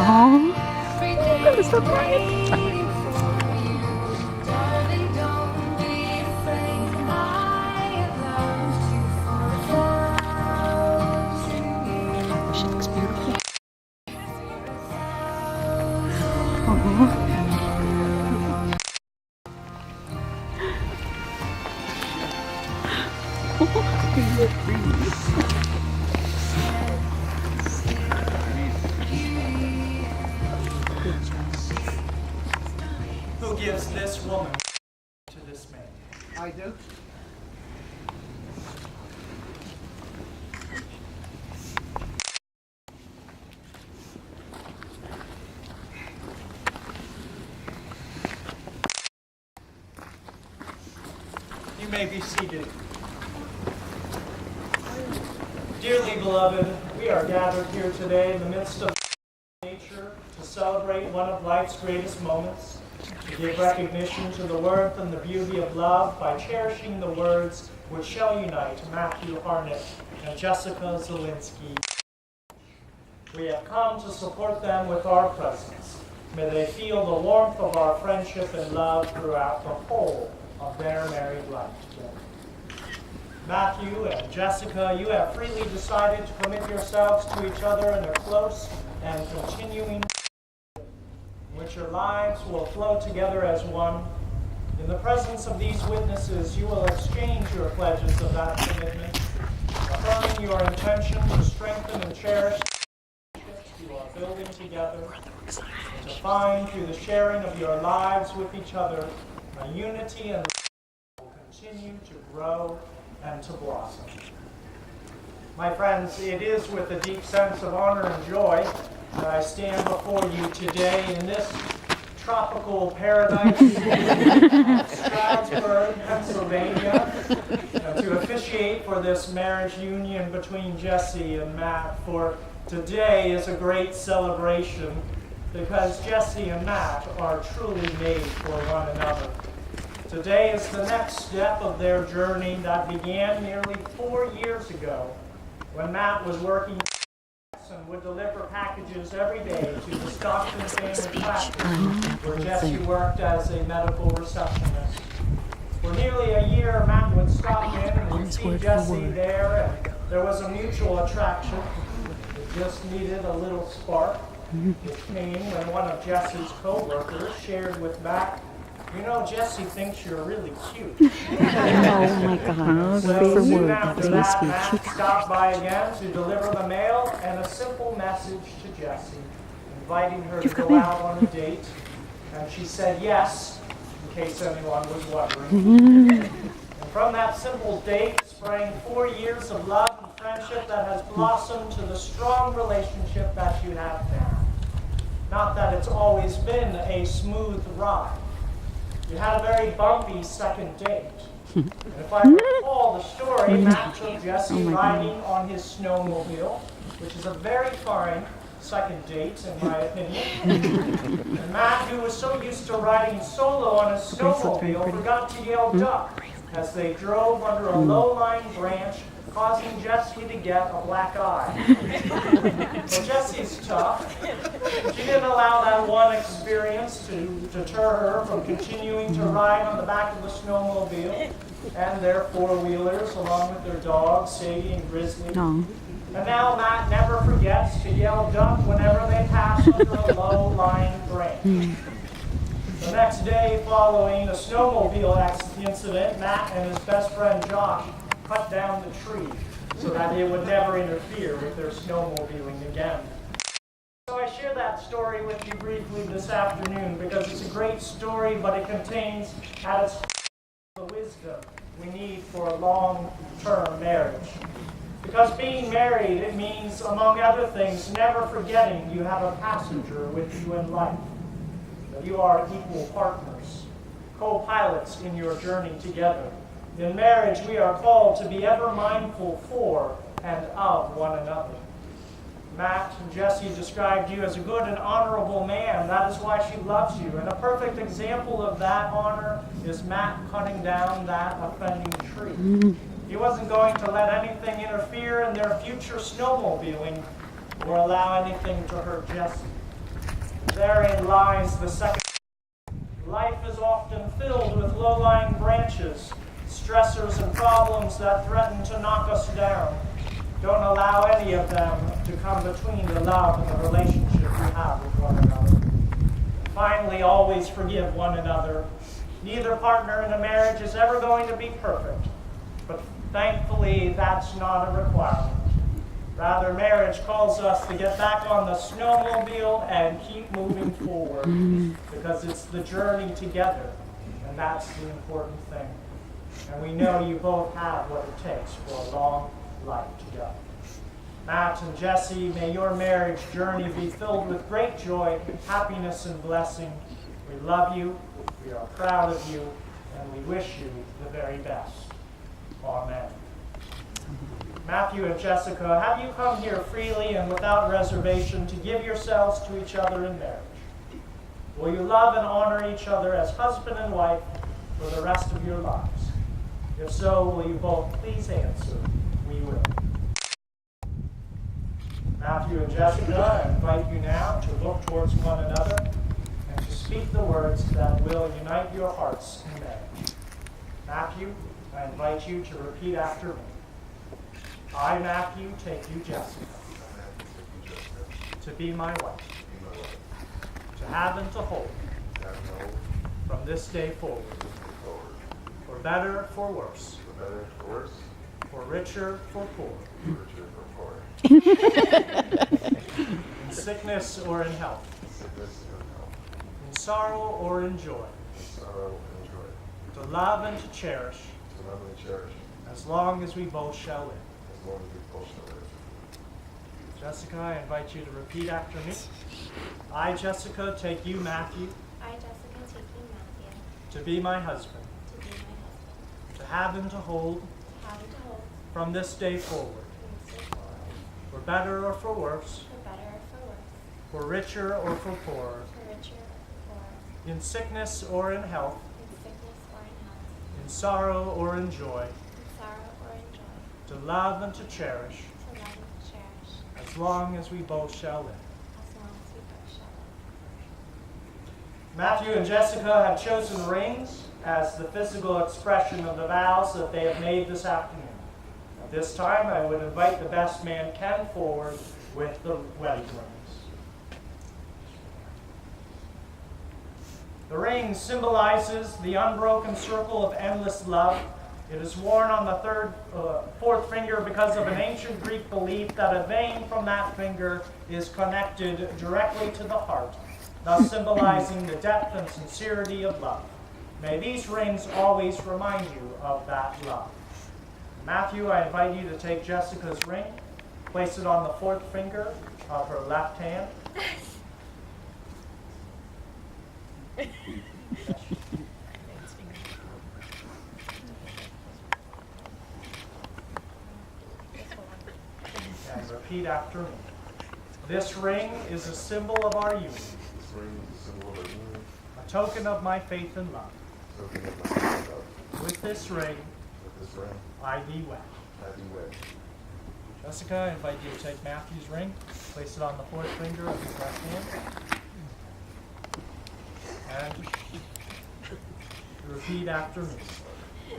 Aww. That is so nice. She looks beautiful. Aww. Who gives this woman to this man? I do. You may be seated. Dearly beloved, we are gathered here today in the midst of nature to celebrate one of life's greatest moments, to give recognition to the worth and the beauty of love by cherishing the words which shall unite Matthew Harnett and Jessica Zielinski. We have come to support them with our presence. May they feel the warmth of our friendship and love throughout the whole of their married life together. Matthew and Jessica, you have freely decided to commit yourselves to each other in a close and continuing in which your lives will flow together as one. In the presence of these witnesses, you will exchange your pledges of that commitment, affirming your intention to strengthen and cherish the relationships you are building together, and to find through the sharing of your lives with each other a unity and will continue to grow and to blossom. My friends, it is with a deep sense of honor and joy that I stand before you today in this tropical paradise of Stroudsburg, Pennsylvania, to officiate for this marriage union between Jessie and Matt. For today is a great celebration because Jessie and Matt are truly made for one another. Today is the next step of their journey that began nearly 4 years ago when Matt was working and would deliver packages every day to the Stockton family practice where Jessie worked as a medical receptionist. For nearly a year, Matt would stop in and would see Jessie there, and there was a mutual attraction. It just needed a little spark. It came when one of Jessie's co-workers shared with Matt, "You know, Jessie thinks you're really cute." Oh my God. So For soon word, after that that, speech. Matt stopped by again to deliver the mail and a simple message to Jessie, inviting her to go out on a date. And she said yes, in case anyone was wondering. And from that simple date sprang 4 years of love and friendship that has blossomed to the strong relationship that you have now. Not that it's always been a smooth ride. You had a very bumpy second date. And if I recall the story, Matt took Jessie riding on his snowmobile, which is a very fine second date, in my opinion. And Matt, who was so used to riding solo on his snowmobile, forgot to yell duck as they drove under a low-lying branch, causing Jessie to get a black eye. But Jessie's tough. She didn't allow that one experience to deter her from continuing to ride on the back of the snowmobile and their four-wheelers along with their dogs, Sadie and Grizzly. No. And now Matt never forgets to yell duck whenever they pass under a low-lying branch. The next day following a snowmobile incident, Matt and his best friend Josh cut down the tree so that it would never interfere with their snowmobiling again. So I share that story with you briefly this afternoon because it's a great story, but it contains at its core the wisdom we need for a long-term marriage. Because being married, it means, among other things, never forgetting you have a passenger with you in life, that you are equal partners, co-pilots in your journey together. In marriage, we are called to be ever mindful for and of one another. Matt and Jessie described you as a good and honorable man. That is why she loves you. And a perfect example of that honor is Matt cutting down that offending tree. He wasn't going to let anything interfere in their future snowmobiling or allow anything to hurt Jessie. therein lies the second. Life is often filled with low-lying branches, stressors and problems that threaten to knock us down. Don't allow any of them to come between the love and the relationship you have with one another. Finally, always forgive one another. Neither partner in a marriage is ever going to be perfect, but thankfully that's not a requirement. Rather, marriage calls us to get back on the snowmobile and keep moving forward, because it's the journey together, and that's the important thing. And we know you both have what it takes for a long life together. Matt and Jessie, may your marriage journey be filled with great joy, happiness, and blessing. We love you, we are proud of you, and we wish you the very best. Amen. Matthew and Jessica, have you come here freely and without reservation to give yourselves to each other in marriage? Will you love and honor each other as husband and wife for the rest of your lives? If so, will you both please answer, we will. Matthew and Jessica, I invite you now to look towards one another and to speak the words that will unite your hearts in marriage. Matthew, I invite you to repeat after me. I, Matthew, take you, Jessica, to be my wife, to have and to hold, from this day forward, for better, for worse, for richer, for poor, in sickness or in health, in sorrow or in joy, to love and to cherish, as long as we both shall live. Jessica, I invite you to repeat after me. I, Jessica, take you, Matthew. I, Jessica, take you, Matthew. To be my husband. To be my husband. To have and to hold. To have and to hold. From this day forward. From this day forward. For better or for worse. For better or for worse. For richer or for poorer. For richer or for poorer. In sickness or in health. In sickness or in health. In sorrow or in joy. In sorrow or in joy. To love and to cherish. To love and to cherish. As long as we both shall live. As long as we both shall live. Matthew and Jessica have chosen rings as the physical expression of the vows that they have made this afternoon. At this time, I would invite the best man Ken forward with the wedding rings. The ring symbolizes the unbroken circle of endless love. It is worn on the fourth finger because of an ancient Greek belief that a vein from that finger is connected directly to the heart, thus symbolizing the depth and sincerity of love. May these rings always remind you of that love. Matthew, I invite you to take Jessica's ring, place it on the fourth finger of her left hand. And repeat after me. This ring is a symbol of our union. A token of my faith and love. With this ring, I thee wed. Jessica, I invite you to take Matthew's ring, place it on the fourth finger of his left hand, and repeat after me.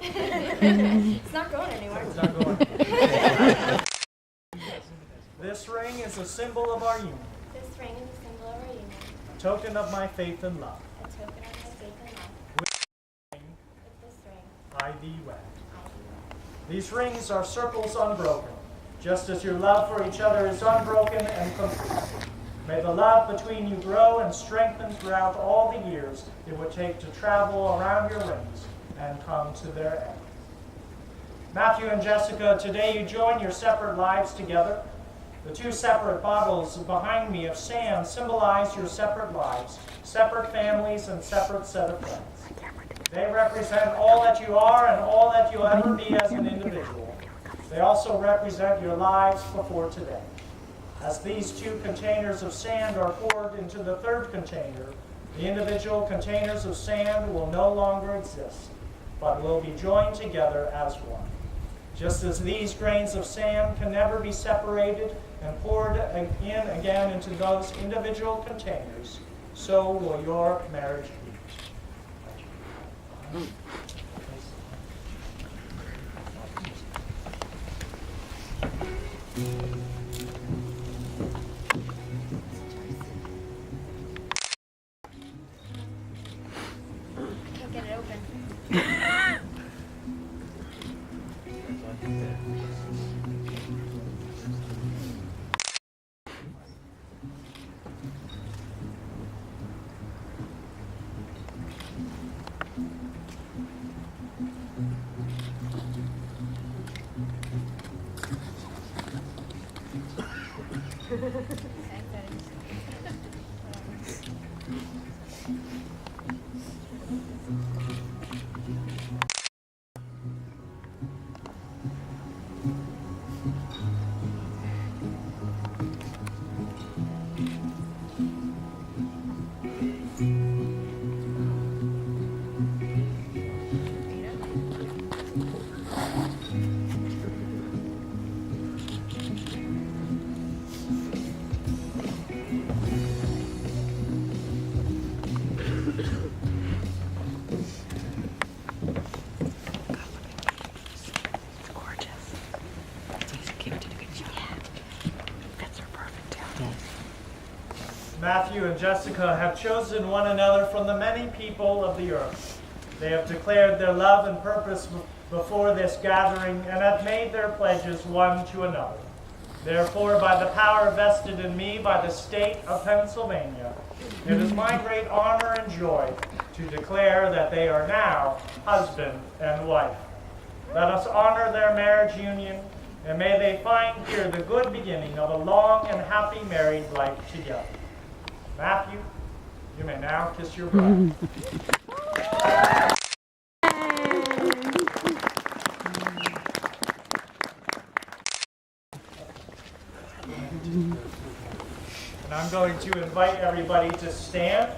It's not going anywhere. It's not going. This ring is a symbol of our union. This ring is a symbol of our union. A token of my faith and love. A token of my faith and love. With With this ring, I thee wed. I do wed. These rings are circles unbroken, just as your love for each other is unbroken and complete. May the love between you grow and strengthen throughout all the years it would take to travel around your rings and come to their end. Matthew and Jessica, today you join your separate lives together. The two separate bottles behind me of sand symbolize your separate lives, separate families, and separate set of friends. They represent all that you are and all that you'll ever be as an individual. They also represent your lives before today. As these two containers of sand are poured into the third container, the individual containers of sand will no longer exist, but will be joined together as one. Just as these grains of sand can never be separated and poured in again into those individual containers, so will your marriage be. Can't get it open. It's gorgeous. Kim did a good job. Fits her perfect too. Matthew and Jessica have chosen one another from the many people of the earth. They have declared their love and purpose before this gathering and have made their pledges one to another. Therefore, by the power vested in me by the state of Pennsylvania, it is my great honor and joy to declare that they are now husband and wife. Let us honor their marriage union, and may they find here the good beginning of a long and happy married life together. Matthew, you may now kiss your bride. And I'm going to invite everybody to stand.